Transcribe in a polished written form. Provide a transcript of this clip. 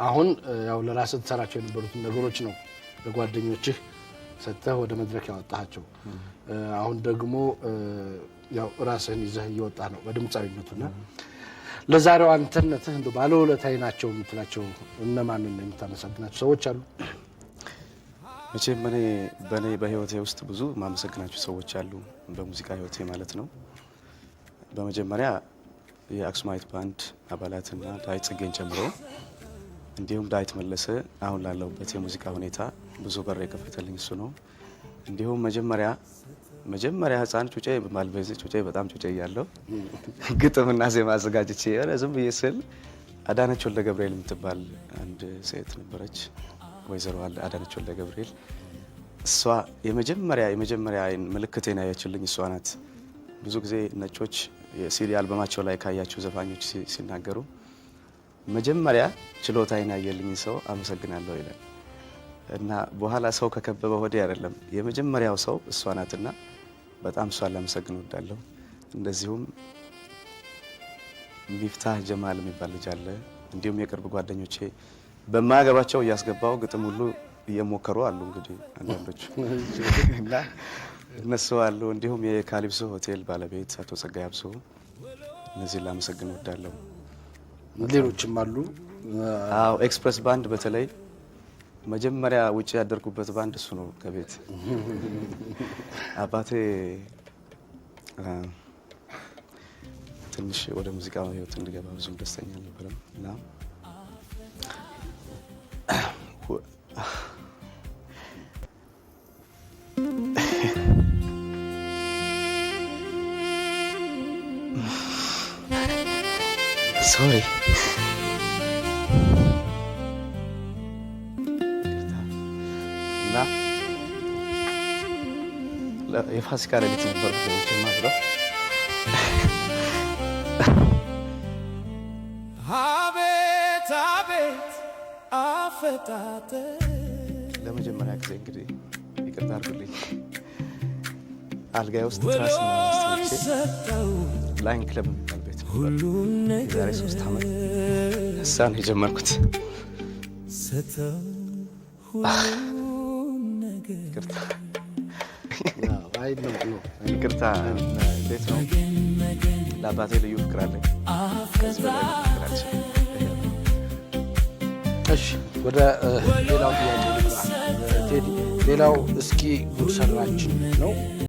አሁን ያው ለራስህ ተሰራቸው የነበሩት ነገሮች ነው ለጓደኞችህ ሰጥተህ ወደ መድረክ ያወጣቸው አሁን ደግሞ ያው ራስህን ይዘህ እየወጣ ነው በድምጻዊነቱና ለዛሬው አንተነትህ እንደ ባለውለታዬ ናቸው የምትላቸው እነማንን ነው የምታመሰግናቸው ሰዎች አሉ? መቼም በኔ በህይወቴ ውስጥ ብዙ ማመሰግናቸው ሰዎች አሉ በሙዚቃ ህይወቴ ማለት ነው። በመጀመሪያ የአክሱማይት ባንድ አባላትና ዳዊት ጽጌን ጨምሮ እንዲሁም ዳዊት መለሰ አሁን ላለሁበት የሙዚቃ ሁኔታ ብዙ በር የከፈተልኝ እሱ ነው። እንዲሁም መጀመሪያ ህፃን ጩጬ በማልበዝ ጩጬ በጣም ጩጬ ያለው ግጥምና ዜማ አዘጋጅቼ ዝም ብዬ ስል አዳነች ወልደ ገብርኤል የምትባል አንድ ሴት ነበረች ወይዘሮ አዳነች ወልደ ገብርኤል እሷ የመጀመሪያ ምልክቴን ያየችልኝ እሷ ናት። ብዙ ጊዜ ነጮች የሲዲ አልበማቸው ላይ ካያችሁ ዘፋኞች ሲናገሩ መጀመሪያ ችሎታዬን ያየልኝ ሰው አመሰግናለሁ ይላል እና በኋላ ሰው ከከበበ ወዲህ አይደለም የመጀመሪያው ሰው እሷ ናትና በጣም እሷን ላመሰግን እወዳለሁ። እንደዚሁም ሚፍታህ ጀማል የሚባል ልጅ አለ። እንዲሁም የቅርብ ጓደኞቼ በማያገባቸው እያስገባው ግጥም ሁሉ እየሞከሩ አሉ እንግዲህ አንዳንዶች እና እነሱ አሉ። እንዲሁም የካሊብሶ ሆቴል ባለቤት አቶ ጸጋይ አብሶ እነዚህ ላመሰግን እወዳለሁ። ሌሎችም አሉ። አዎ ኤክስፕረስ ባንድ በተለይ መጀመሪያ ውጪ ያደርኩበት ባንድ እሱ ነው። ከቤት አባቴ ትንሽ ወደ ሙዚቃው ህይወት እንድገባ ብዙም ደስተኛ አልነበረም እና ሶሪ እና የፋሲካ ሌሊት ነበር ጀማሪ አቤት አቤት አፈጣጠ ለመጀመሪያ ጊዜ እንግዲህ ይቅርታ አድርጉልኝ አልጋዬ ውስጥ ትራስ ላይን ክለብ የሚባል ቤት የዛሬ 3 ዓመት እሳን የጀመርኩት ይቅርታ እንዴት ነው ለአባቴ ልዩ ፍቅር አለኝ። ከዚህ በላይ ፍቅር አልችልም። እሺ ወደ ሌላው ጥያቄ ልግባ ቴዲ። ሌላው እስኪ ጉድ ሰራችን ነው